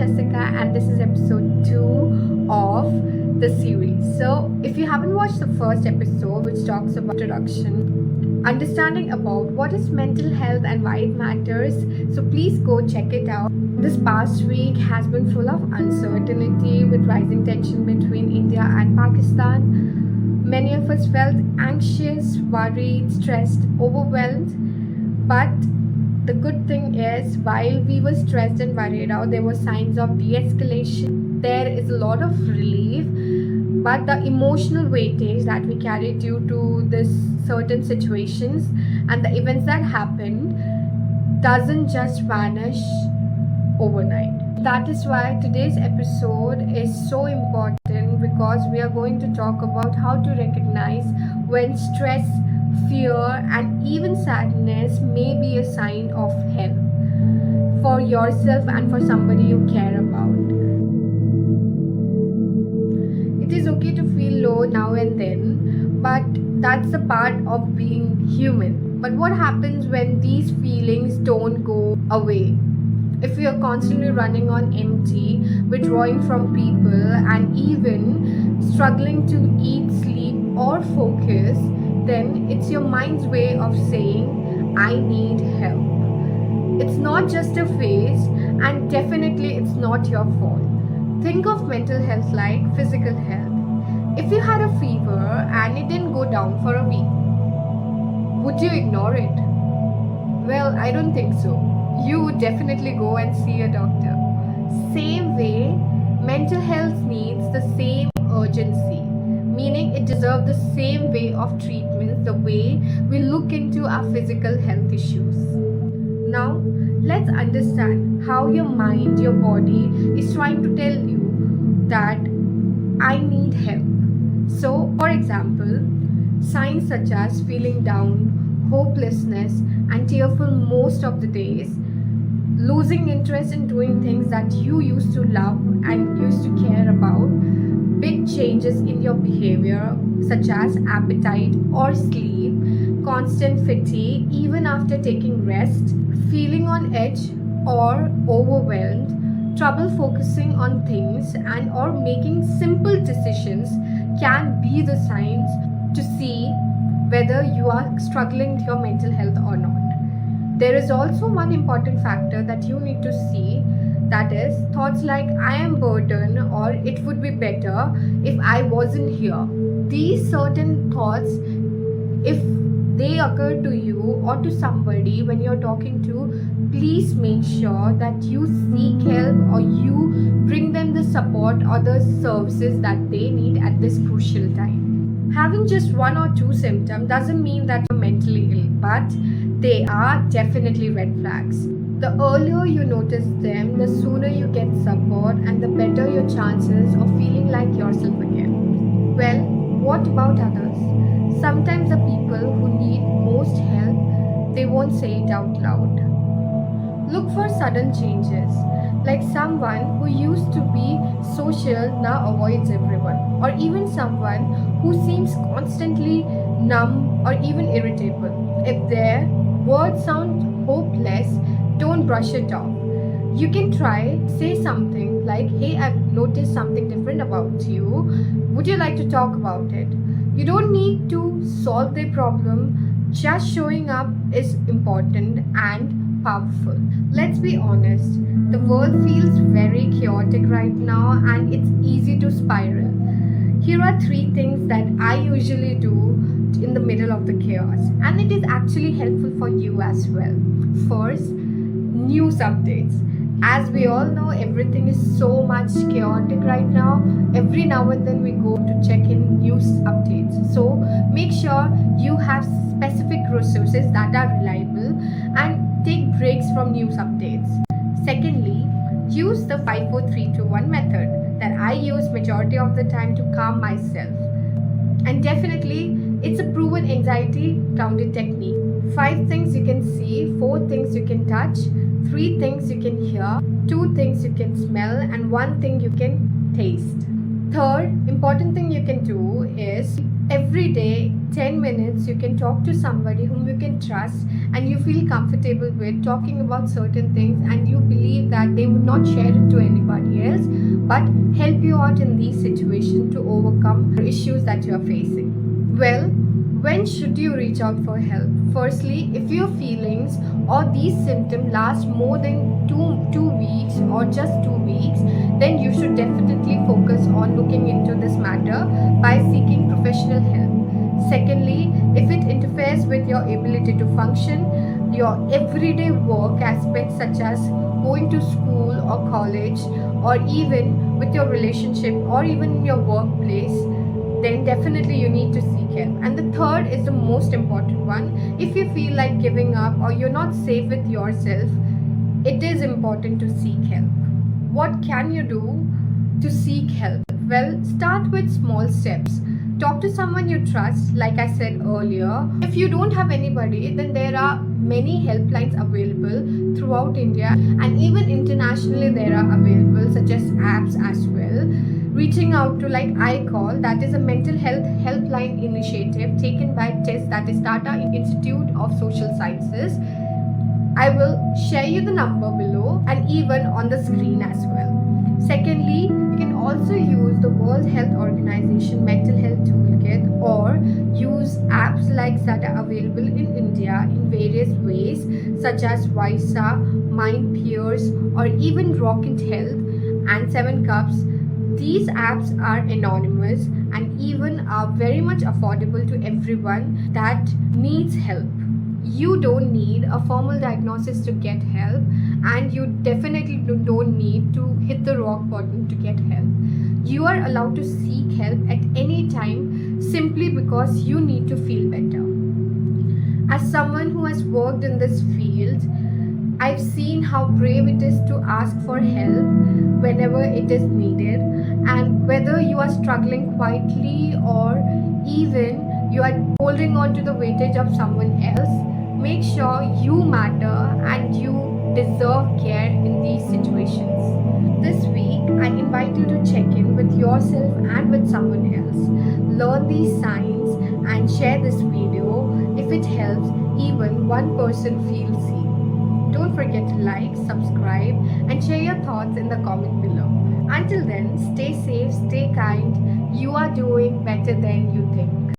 Jessica, and this is episode 2 of the series. So, if you haven't watched the first episode, which talks about introduction, understanding about what is mental health and why it matters, so please go check it out. This past week has been full of uncertainty with rising tension between India and Pakistan. Many of us felt anxious, worried, stressed, overwhelmed, but the good thing is, while we were stressed and worried out, there were signs of de-escalation. There is a lot of relief, but the emotional weightage that we carry due to this certain situations and the events that happened doesn't just vanish overnight. That is why today's episode is so important, because we are going to talk about how to recognize when stress, fear, and even sadness may be a sign of help for yourself and for somebody you care about. It is okay to feel low now and then, but that's a part of being human. But what happens when these feelings don't go away? If you're constantly running on empty, withdrawing from people, and even struggling to eat, sleep, or focus, then it's your mind's way of saying, I need help. It's not just a phase, and definitely it's not your fault. Think of mental health like physical health. If you had a fever and it didn't go down for a week, would you ignore it? Well, I don't think so. You would definitely go and see a doctor. Same way, mental health needs the same urgency, meaning it deserves the same way of treatment, the way we look into our physical health issues. Now, let's understand how your mind, your body is trying to tell you that I need help. So, for example, signs such as feeling down, hopelessness, and tearful most of the days, losing interest in doing things that you used to love and used to care about, big changes in your behavior such as appetite or sleep, constant fatigue even after taking rest, feeling on edge or overwhelmed, trouble focusing on things and or making simple decisions can be the signs to see whether you are struggling with your mental health or not. There is also one important factor that you need to see, that is thoughts like I am burdened or it would be better if I wasn't here. These certain thoughts, if they occur to you or to somebody when you're talking to, please make sure that you seek help or you bring them the support or the services that they need at this crucial time. Having just one or two symptoms doesn't mean that you're mentally ill, but they are definitely red flags. The earlier you notice them, the sooner you get support and the better your chances of feeling like yourself again. Well, what about others? Sometimes the people who need most help, they won't say it out loud. Look for sudden changes, like someone who used to be social now avoids everyone, or even someone who seems constantly numb or even irritable. If their words sound hopeless, don't brush it off. You can say something like, hey, I've noticed something different about you. Would you like to talk about it? You don't need to solve their problem. Just showing up is important and powerful. Let's be honest, the world feels very chaotic right now and it's easy to spiral. Here are 3 things that I usually do in the middle of the chaos, and it is actually helpful for you as well. First, news updates. As we all know, everything is so much chaotic right now. Every now and then we go to check in news updates. So make sure you have specific resources that are reliable and take breaks from news updates. Secondly, use the 5 4 3 2 1 method that I use majority of the time to calm myself. And definitely, it's a proven anxiety grounded technique. 5 things you can see, 4 things you can touch, 3 things you can hear, 2 things you can smell, and 1 thing you can taste. Third important thing you can do is Every day, 10 minutes, you can talk to somebody whom you can trust and you feel comfortable with talking about certain things, and you believe that they would not share it to anybody else but help you out in these situations to overcome the issues that you are facing. Well, when should you reach out for help? Firstly, if your feelings or these symptoms last more than two weeks or just 2 weeks, then you should definitely focus on looking into this matter by seeking professional help. Secondly, if it interferes with your ability to function, your everyday work aspects such as going to school or college, or even with your relationship or even in your workplace, then definitely you need to seek help. And the third is the most important one. If you feel like giving up or you're not safe with yourself, it is important to seek help. What can you do to seek help? Well, start with small steps. Talk to someone you trust, like I said earlier. If you don't have anybody, then there are many helplines available throughout India, and even internationally there are available, such as apps as well. Reaching out to like iCall, that is a mental health helpline initiative taken by TIS, that is Tata Institute of Social Sciences. I will share you the number below and even on the screen as well. Secondly, you can also use the World Health Organization Mental Health Toolkit, or use apps like that are available in India in various ways, such as Visa, Mind Peers, or even Rocket Health and 7 Cups. These apps are anonymous and even are very much affordable to everyone that needs help. You don't need a formal diagnosis to get help, and you definitely don't need to hit the rock bottom to get help. You are allowed to seek help at any time simply because you need to feel better. As someone who has worked in this field, I've seen how brave it is to ask for help whenever it is needed, and whether you are struggling quietly or even you are holding on to the weightage of someone else, make sure you matter and you deserve care in these situations. This week, I invite you to check in with yourself and with someone else. Learn these signs and share this video if it helps even one person feel seen. Don't forget to like, subscribe, and share your thoughts in the comment below. Until then, stay safe, stay kind. You are doing better than you think.